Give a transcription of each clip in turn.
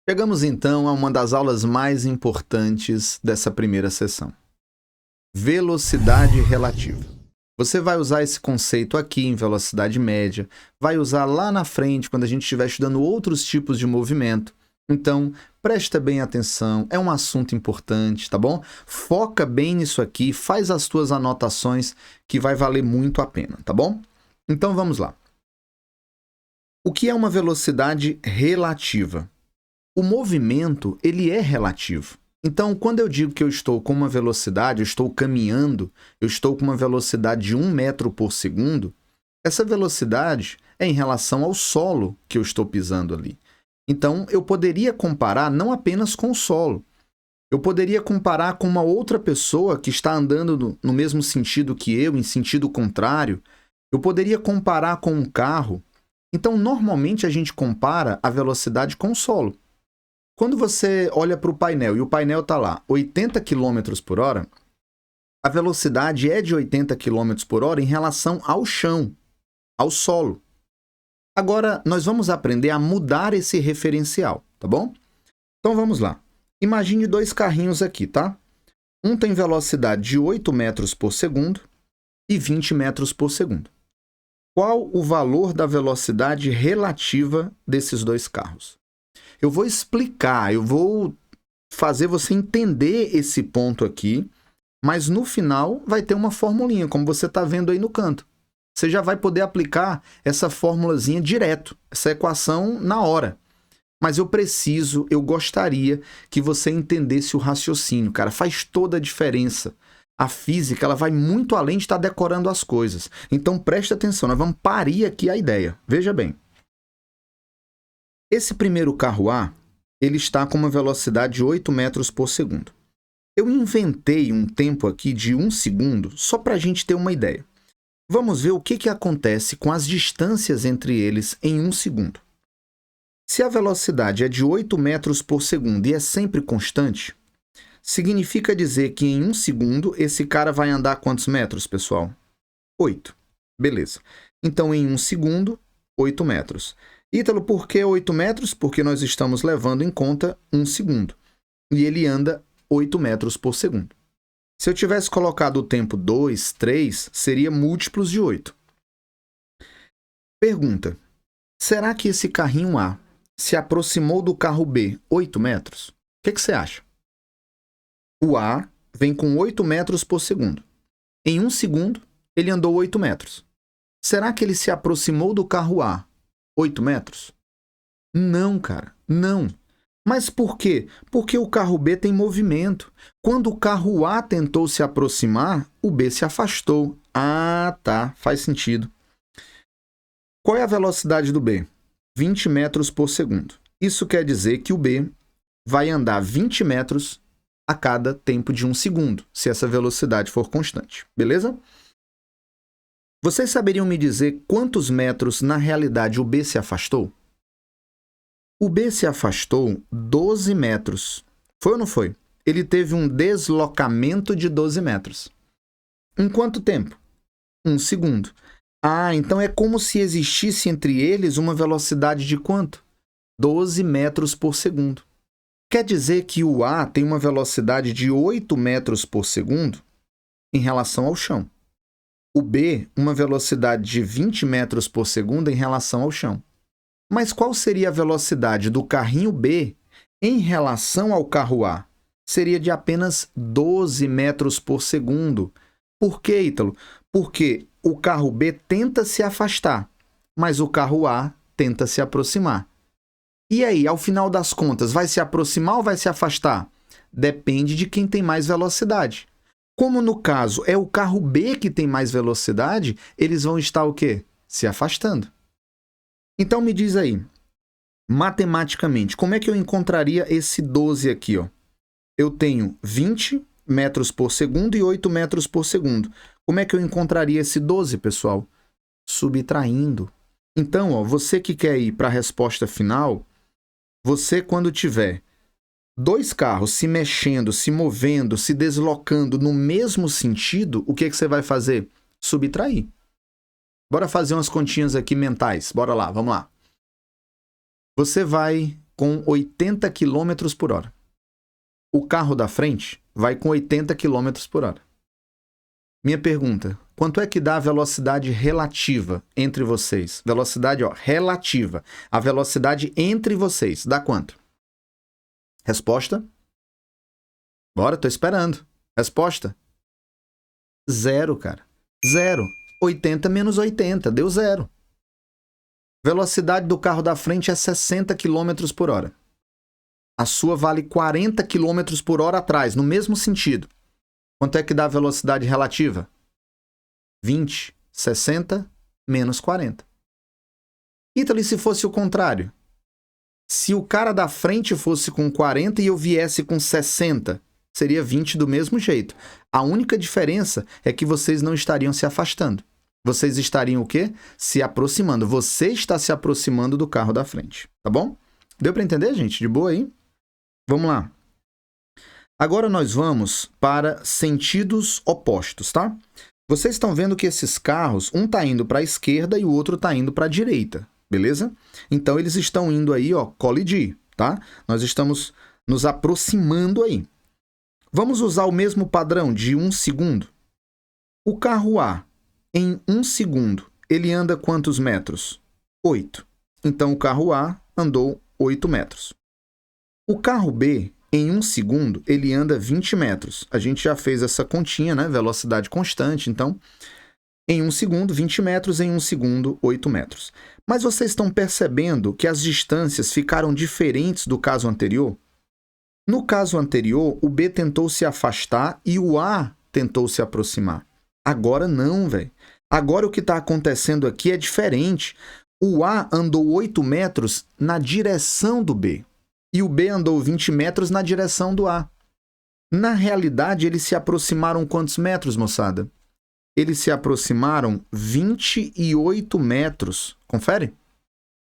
Chegamos então a uma das aulas mais importantes dessa primeira sessão. Velocidade relativa. Você vai usar esse conceito aqui em velocidade média, vai usar lá na frente quando a gente estiver estudando outros tipos de movimento. Então, presta bem atenção, é um assunto importante, tá bom? Foca bem nisso aqui, faz as tuas anotações que vai valer muito a pena, tá bom? Então vamos lá. O que é uma velocidade relativa? O movimento, ele é relativo. Então, quando eu digo que eu estou com uma velocidade, eu estou caminhando, eu estou com uma velocidade de 1 metro por segundo, essa velocidade é em relação ao solo que eu estou pisando ali. Então, eu poderia comparar não apenas com o solo. Eu poderia comparar com uma outra pessoa que está andando no mesmo sentido que eu, em sentido contrário. Eu poderia comparar com um carro. Então, normalmente, a gente compara a velocidade com o solo. Quando você olha para o painel e o painel está lá, 80 km por hora, a velocidade é de 80 km por hora em relação ao chão, ao solo. Agora, nós vamos aprender a mudar esse referencial, tá bom? Então, vamos lá. Imagine dois carrinhos aqui, tá? Um tem velocidade de 8 metros por segundo e 20 metros por segundo. Qual o valor da velocidade relativa desses dois carros? Eu vou explicar, eu vou fazer você entender esse ponto aqui, mas no final vai ter uma formulinha, como você está vendo aí no canto. Você já vai poder aplicar essa formulazinha direto, essa equação na hora. Mas eu gostaria que você entendesse o raciocínio, cara. Faz toda a diferença. A física, ela vai muito além de estar decorando as coisas. Então, preste atenção, nós vamos parir aqui a ideia. Veja bem. Esse primeiro carro A, ele está com uma velocidade de 8 metros por segundo. Eu inventei um tempo aqui de 1 segundo só para a gente ter uma ideia. Vamos ver o que acontece com as distâncias entre eles em 1 segundo. Se a velocidade é de 8 metros por segundo e é sempre constante, significa dizer que em 1 segundo esse cara vai andar quantos metros, pessoal? 8. Beleza. Então, em 1 segundo, 8 metros. Ítalo, por que 8 metros? Porque nós estamos levando em conta 1 segundo. E ele anda 8 metros por segundo. Se eu tivesse colocado o tempo 2, 3, seria múltiplos de 8. Pergunta. Será que esse carrinho A se aproximou do carro B 8 metros? O que você acha? O A vem com 8 metros por segundo. Em 1 segundo, ele andou 8 metros. Será que ele se aproximou do carro A 8 metros? Não, cara, não. Mas por quê? Porque o carro B tem movimento. Quando o carro A tentou se aproximar, o B se afastou. Ah, tá, faz sentido. Qual é a velocidade do B? 20 metros por segundo. Isso quer dizer que o B vai andar 20 metros a cada tempo de 1 segundo, se essa velocidade for constante. Beleza? Vocês saberiam me dizer quantos metros, na realidade, o B se afastou? O B se afastou 12 metros. Foi ou não foi? Ele teve um deslocamento de 12 metros. Em quanto tempo? 1 segundo. Ah, então é como se existisse entre eles uma velocidade de quanto? 12 metros por segundo. Quer dizer que o A tem uma velocidade de 8 metros por segundo em relação ao chão. O B, uma velocidade de 20 metros por segundo em relação ao chão. Mas qual seria a velocidade do carrinho B em relação ao carro A? Seria de apenas 12 metros por segundo. Por quê, Ítalo? Porque o carro B tenta se afastar, mas o carro A tenta se aproximar. E aí, ao final das contas, vai se aproximar ou vai se afastar? Depende de quem tem mais velocidade. Como no caso é o carro B que tem mais velocidade, eles vão estar o quê? Se afastando. Então me diz aí, matematicamente, como é que eu encontraria esse 12 aqui? Ó? Eu tenho 20 metros por segundo e 8 metros por segundo. Como é que eu encontraria esse 12, pessoal? Subtraindo. Então, ó, você que quer ir para a resposta final, você quando tiver dois carros se mexendo, se movendo, se deslocando no mesmo sentido, o que você vai fazer? Subtrair. Bora fazer umas continhas aqui mentais. Bora lá, vamos lá. Você vai com 80 km por hora. O carro da frente vai com 80 km por hora. Minha pergunta, quanto é que dá a velocidade relativa entre vocês? Velocidade, relativa. A velocidade entre vocês, dá quanto? Resposta? Bora, tô esperando. Resposta? 0, cara. 0. 80 menos 80, deu 0. Velocidade do carro da frente é 60 km por hora. A sua vale 40 km por hora atrás, no mesmo sentido. Quanto é que dá a velocidade relativa? 20. 60 menos 40. Ítalo, e se fosse o contrário? Se o cara da frente fosse com 40 e eu viesse com 60, seria 20 do mesmo jeito. A única diferença é que vocês não estariam se afastando. Vocês estariam o quê? Se aproximando. Você está se aproximando do carro da frente. Tá bom? Deu para entender, gente? De boa aí? Vamos lá. Agora nós vamos para sentidos opostos, tá? Vocês estão vendo que esses carros, um está indo para a esquerda e o outro está indo para a direita, beleza? Então eles estão indo aí, colidir, tá? Nós estamos nos aproximando aí. Vamos usar o mesmo padrão de 1 segundo. O carro A, em 1 segundo, ele anda quantos metros? 8. Então o carro A andou 8 metros. O carro B, em 1 segundo, ele anda 20 metros. A gente já fez essa continha, né? Velocidade constante, então, em 1 segundo, 20 metros, em 1 segundo, 8 metros. Mas vocês estão percebendo que as distâncias ficaram diferentes do caso anterior? No caso anterior, o B tentou se afastar e o A tentou se aproximar. Agora não, velho. Agora o que está acontecendo aqui é diferente. O A andou 8 metros na direção do B. E o B andou 20 metros na direção do A. Na realidade, eles se aproximaram quantos metros, moçada? Eles se aproximaram 28 metros. Confere?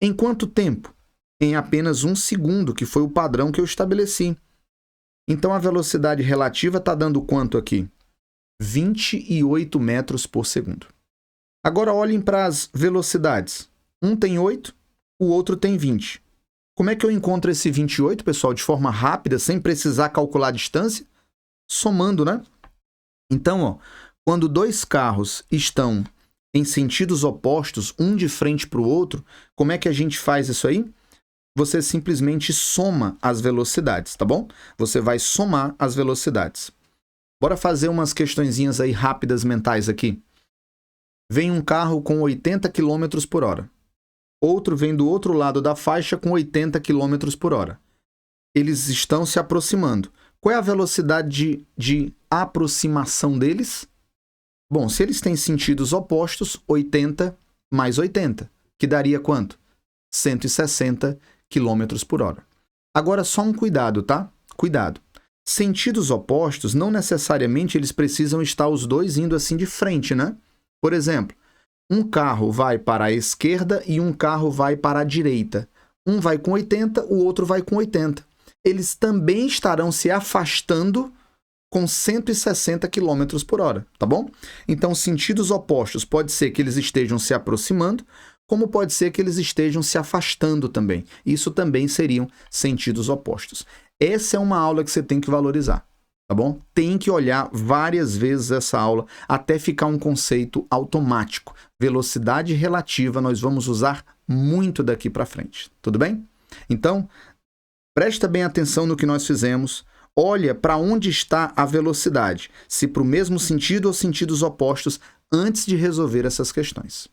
Em quanto tempo? Em apenas 1 segundo, que foi o padrão que eu estabeleci. Então, a velocidade relativa está dando quanto aqui? 28 metros por segundo. Agora, olhem para as velocidades. Um tem 8, o outro tem 20. Como é que eu encontro esse 28, pessoal, de forma rápida, sem precisar calcular a distância? Somando, né? Então, quando dois carros estão em sentidos opostos, um de frente para o outro, como é que a gente faz isso aí? Você simplesmente soma as velocidades, tá bom? Você vai somar as velocidades. Bora fazer umas questõezinhas aí rápidas mentais aqui. Vem um carro com 80 km por hora. Outro vem do outro lado da faixa com 80 km por hora. Eles estão se aproximando. Qual é a velocidade de aproximação deles? Bom, se eles têm sentidos opostos, 80 mais 80, que daria quanto? 160 km por hora. Agora, só um cuidado, tá? Cuidado. Sentidos opostos, não necessariamente eles precisam estar os dois indo assim de frente, né? Por exemplo, um carro vai para a esquerda e um carro vai para a direita. Um vai com 80, o outro vai com 80. Eles também estarão se afastando com 160 km por hora, tá bom? Então, sentidos opostos pode ser que eles estejam se aproximando, como pode ser que eles estejam se afastando também. Isso também seriam sentidos opostos. Essa é uma aula que você tem que valorizar, tá bom? Tem que olhar várias vezes essa aula até ficar um conceito automático. Velocidade relativa nós vamos usar muito daqui para frente, tudo bem? Então, presta bem atenção no que nós fizemos. Olha para onde está a velocidade, se para o mesmo sentido ou sentidos opostos, antes de resolver essas questões.